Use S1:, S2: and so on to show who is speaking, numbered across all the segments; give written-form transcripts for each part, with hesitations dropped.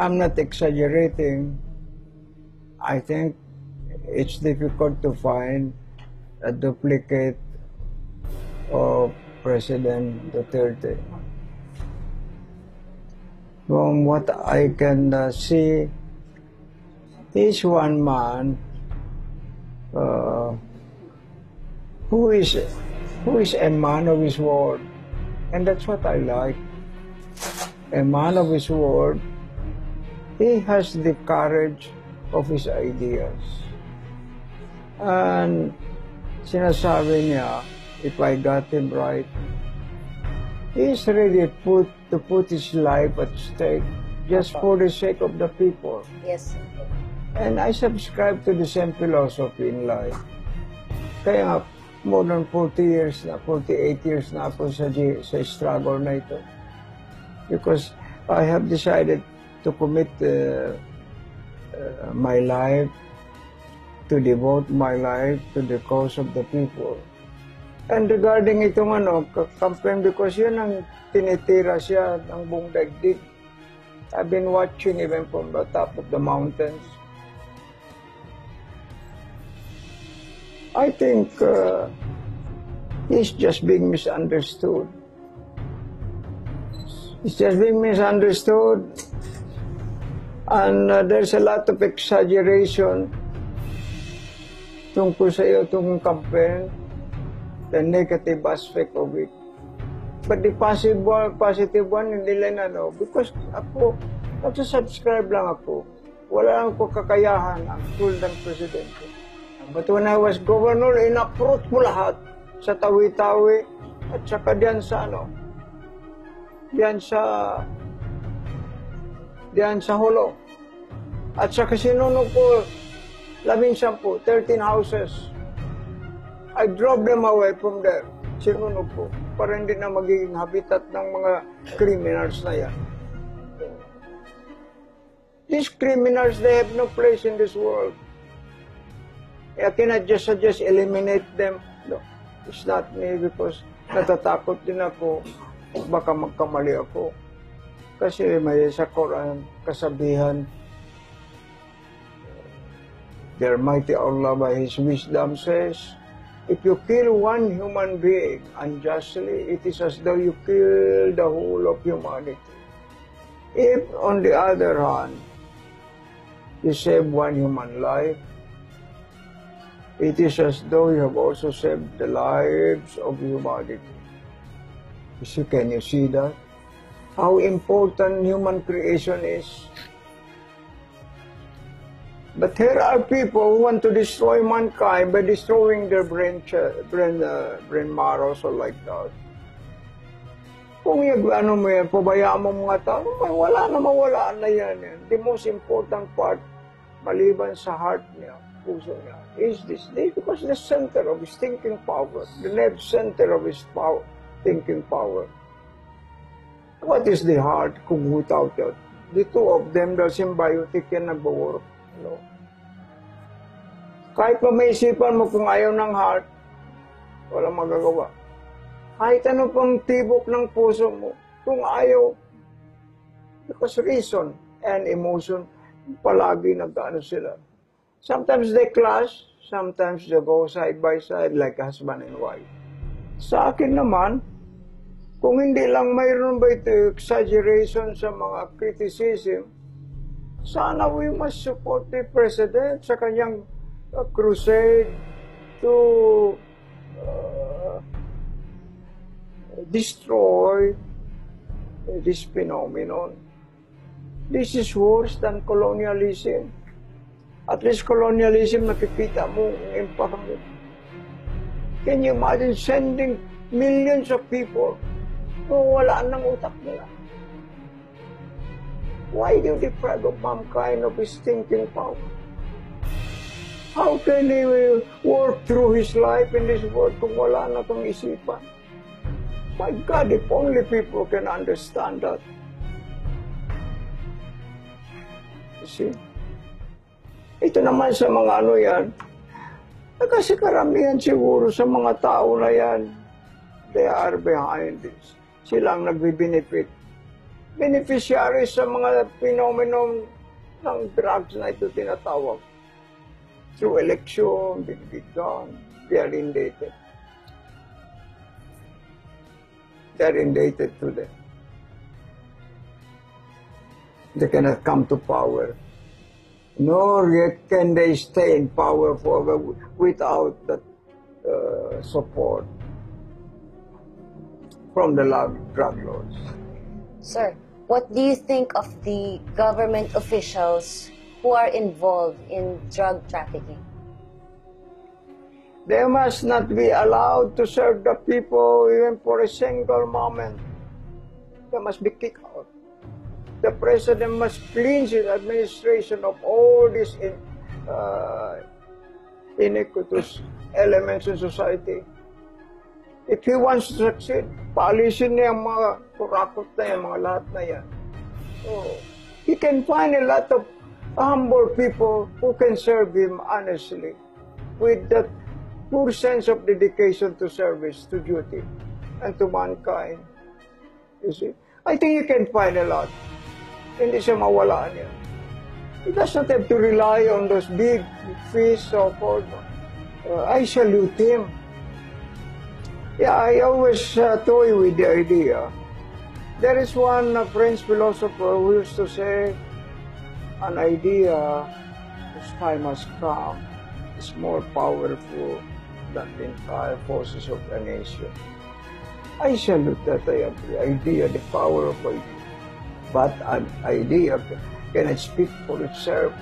S1: I'm not exaggerating. I think it's difficult to find a duplicate of President Duterte. From what I can see, he's one man who is a man of his word, and that's what I like. A man of his word. He has the courage of his ideas. And sinasabi niya, if I got him right, he's ready to put his life at stake just for the sake of the people.
S2: Yes.
S1: And I subscribe to the same philosophy in life. Kaya nga, more than 48 years na ako sa struggle na ito. Because I have decided to commit my life, to devote my life to the cause of the people. And regarding itong campaign, because yun ang tinitira siya ng buong daigdig. I've been watching even from the top of the mountains. I think he's just being misunderstood. He's just being misunderstood. And there's a lot of exaggeration tungkol sa iyo itong campaign, the negative aspect of it. But the positive one, hindi lang because ako, nagsasubscribe lang ako. Wala lang ako kakayahan ang tool ng presidente. But when I was governor, in-approach mo lahat sa Tawi-Tawi at saka diyan sa Hulo. At saka sinunog ko 13 houses. I drove them away from there. Sinunog ko para hindi na magiging habitat ng mga criminals na yan. These criminals, they have no place in this world. I cannot just suggest eliminate them. No, it's not me because natatakot din ako. Baka magkamali ako. Kasi may sa Quran kasabihan, the Almighty Allah by His wisdom says, if you kill one human being unjustly, it is as though you kill the whole of humanity. If, on the other hand, you save one human life, it is as though you have also saved the lives of humanity. Can you see that? How important human creation is? But here are people who want to destroy mankind by destroying their brain marrow or like that. Kung pabayaan mo mga tao, wala na mawala na yan. The most important part, maliban sa heart niya, puso niya, is this. Because the center of his thinking power, the nerve center of his thinking power. What is the heart kung without it? The two of them, the symbiotic yan nag-work. No. Kahit pa may isipan mo kung ayaw ng heart, walang magagawa. Kahit ano pang tibok ng puso mo, kung ayaw, because reason and emotion, palagi nagkaano sila. Sometimes they clash, sometimes they go side by side like husband and wife. Sa akin naman, kung hindi lang mayroon ba ito exaggeration sa mga criticism, sana we must support the President sa kanyang crusade to destroy this phenomenon. This is worse than colonialism. At least colonialism, nakikita mo ang impact mo. Can you imagine sending millions of people kung wala ng utak nila? Why do you deprive of mankind of his thinking power? How can he work through his life in this world kung wala na itong isipan? My God, if only people can understand that. You see? Ito naman sa mga yan, kasi karamihan siguro sa mga tao na yan, they are behind this. Silang nagbe-benefit. beneficiaries sa mga phenomenon ng drugs na ito tinatawag. Through election, bigbigan, they are indebted. They are indebted to them. They cannot come to power, nor yet can they stay in power forever without that support from the drug lords.
S2: Sir, what do you think of the government officials who are involved in drug trafficking?
S1: They must not be allowed to serve the people even for a single moment. They must be kicked out. The president must cleanse his administration of all these iniquitous elements in society. If he wants to succeed, paalisin niya ang mga kurakot na yan, mga lahat na yan. So, he can find a lot of humble people who can serve him honestly with that pure sense of dedication to service, to duty, and to mankind. You see? I think you can find a lot. Hindi siya mawalaan yan. He does not have to rely on those big fees so forth. I salute him. Yeah, I always toy with the idea. There is one French philosopher who used to say, an idea whose time has come is more powerful than the entire forces of a nation. I salute that idea, the power of idea. But an idea cannot speak for itself.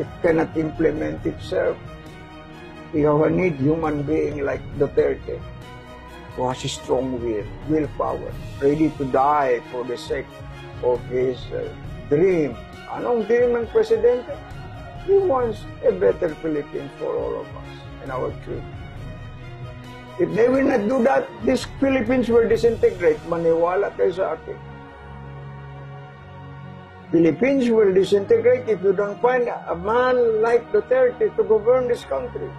S1: It cannot implement itself. You need human being like Duterte, who has a strong willpower, ready to die for the sake of his dream. Anong dream ng presidente? He wants a better Philippines for all of us and our children. If they will not do that, these Philippines will disintegrate. Maniwala kayo sa akin. Philippines will disintegrate if you don't find a man like Duterte to govern this country.